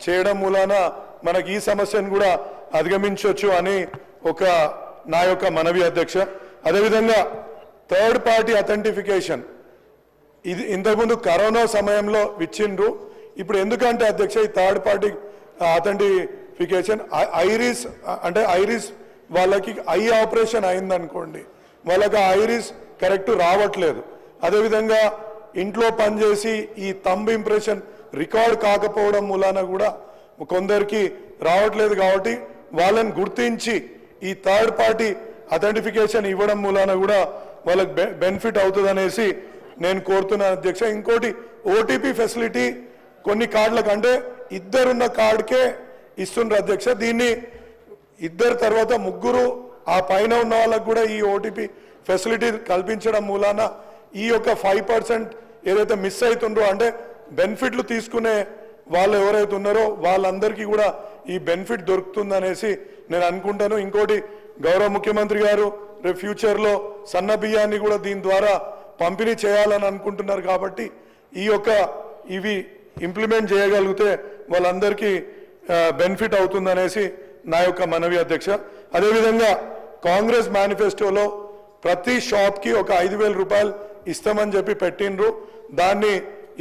చేయడం మూలాన మనకి ఈ సమస్యను కూడా అధిగమించవచ్చు అని ఒక నా యొక్క మనవి అధ్యక్ష. అదేవిధంగా థర్డ్ పార్టీ అథెంటిఫికేషన్ ఇది ఇంతకుముందు కరోనా సమయంలో ఇచ్చిండ్రు. ఇప్పుడు ఎందుకంటే అధ్యక్ష ఈ థర్డ్ పార్టీ అథెంటిఫికేషన్ ఐరిస్ అంటే ఐరిస్ వాళ్ళకి ఐ ఆపరేషన్ అయిందనుకోండి, వాళ్ళకి ఐరిస్ కరెక్ట్ రావట్లేదు. అదేవిధంగా ఇంట్లో పనిచేసి ఈ థంబ్ ఇంప్రెషన్ రికార్డ్ కాకపోవడం మూలాన కూడా కొందరికి రావట్లేదు. కాబట్టి వాళ్ళని గుర్తించి ఈ థర్డ్ పార్టీ అథెంటిఫికేషన్ ఇవ్వడం మూలాన కూడా వాళ్ళకి బెనిఫిట్ అవుతుంది అనేసి నేను కోరుతున్నాను అధ్యక్ష. ఇంకోటి ఓటీపీ ఫెసిలిటీ కొన్ని కార్డులకు అంటే ఇద్దరున్న కార్డుకే ఇస్తున్నారు అధ్యక్ష. దీన్ని ఇద్దరు తర్వాత ముగ్గురు ఆ పైన ఉన్న వాళ్ళకు కూడా ఈ ఓటీపీ ఫెసిలిటీ కల్పించడం మూలాన ఈ యొక్క 5% ఏదైతే మిస్ అవుతుండ్రో అంటే బెనిఫిట్లు తీసుకునే వాళ్ళు ఎవరైతే ఉన్నారో వాళ్ళందరికీ కూడా ఈ బెనిఫిట్ దొరుకుతుందనేసి నేను అనుకుంటాను. ఇంకోటి గౌరవ ముఖ్యమంత్రి గారు రేపు ఫ్యూచర్లో సన్న బియ్యాన్ని కూడా దీని ద్వారా పంపిణీ చేయాలని అనుకుంటున్నారు. కాబట్టి ఈ యొక్క ఇవి ఇంప్లిమెంట్ చేయగలిగితే వాళ్ళందరికీ బెనిఫిట్ అవుతుందనేసి నా యొక్క మనవి అధ్యక్ష. అదేవిధంగా కాంగ్రెస్ మేనిఫెస్టోలో ప్రతి షాప్కి ఒక 5,000 రూపాయలు ఇస్తామని చెప్పి పెట్టిండ్రు. దాన్ని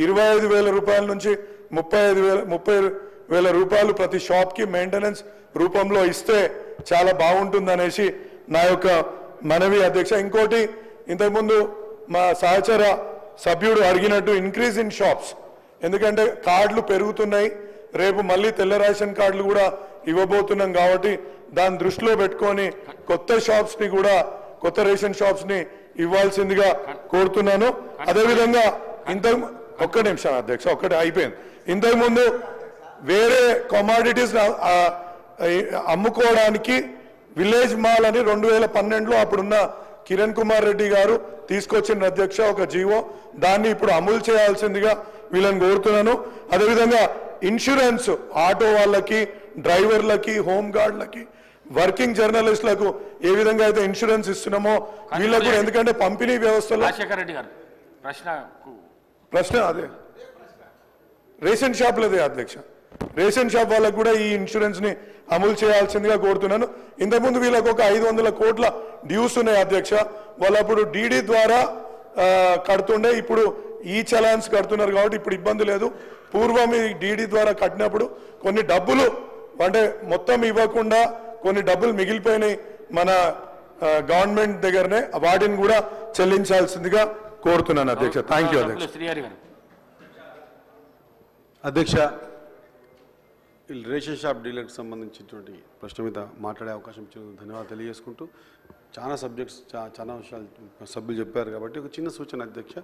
25,000 రూపాయల నుంచి 30,000 రూపాయలు ప్రతి షాప్కి మెయింటెనెన్స్ రూపంలో ఇస్తే చాలా బాగుంటుందనేసి నా యొక్క మనవి అధ్యక్ష. ఇంకోటి ఇంతకుముందు మా సహచర సభ్యుడు అడిగినట్టు ఇంక్రీజ్ ఇన్ షాప్స్, ఎందుకంటే కార్డులు పెరుగుతున్నాయి, రేపు మళ్ళీ తెల్ల రేషన్ కార్డులు కూడా ఇవ్వబోతున్నాం. కాబట్టి దాన్ని దృష్టిలో పెట్టుకొని కొత్త రేషన్ షాప్స్ ని ఇవ్వాల్సిందిగా కోరుతున్నాను. అదేవిధంగా ఒక్క నిమిషం అధ్యక్ష, ఒక్కటి అయిపోయింది. ఇంతకుముందు వేరే కమాడిటీస్ అమ్ముకోవడానికి విలేజ్ మాల్ అని 2012లో అప్పుడున్న కిరణ్ కుమార్ రెడ్డి గారు తీసుకొచ్చిన అధ్యక్ష ఒక జీవో, దాన్ని ఇప్పుడు అమలు చేయాల్సిందిగా వీళ్ళని కోరుతున్నాను. అదేవిధంగా ఇన్సూరెన్స్ ఆటో వాళ్ళకి, డ్రైవర్లకి, హోమ్ గార్డులకి, వర్కింగ్ జర్నలిస్టులకు ఏ విధంగా అయితే ఇన్సూరెన్స్ ఇస్తున్నామో వీళ్ళకు కూడా, ఎందుకంటే పంపిణీ వ్యవస్థలో ప్రశ్న అదే రేషన్ షాప్లదే అధ్యక్ష, రేషన్ షాప్ వాళ్ళకు కూడా ఈ ఇన్సూరెన్స్ ని అమలు చేయాల్సిందిగా కోరుతున్నాను. ఇంతకుముందు వీళ్ళకు ఒక 500 కోట్ల డ్యూస్ ఉన్నాయి అధ్యక్ష. వాళ్ళు అప్పుడు డీడీ ద్వారా కడుతుండే, ఇప్పుడు ఈ చలాన్స్ కడుతున్నారు. కాబట్టి ఇప్పుడు ఇబ్బంది లేదు. పూర్వం ఈ డీడీ ద్వారా కట్టినప్పుడు కొన్ని డబ్బులు అంటే మొత్తం ఇవ్వకుండా కొన్ని డబ్బులు మిగిలిపోయినాయి మన గవర్నమెంట్ దగ్గరనే, వాటిని కూడా చెల్లించాల్సిందిగా కోరుతున్నాను అధ్యక్ష. థ్యాంక్ యూ అధ్యక్ష. రేషన్ షాప్ డీలర్కి సంబంధించినటువంటి ప్రశ్న మీద మాట్లాడే అవకాశం ఇచ్చినందుకు ధన్యవాదాలు తెలియజేసుకుంటూ, చాలా సబ్జెక్ట్స్ చాలా విషయాలు సభ్యులు చెప్పారు కాబట్టి ఒక చిన్న సూచన అధ్యక్ష.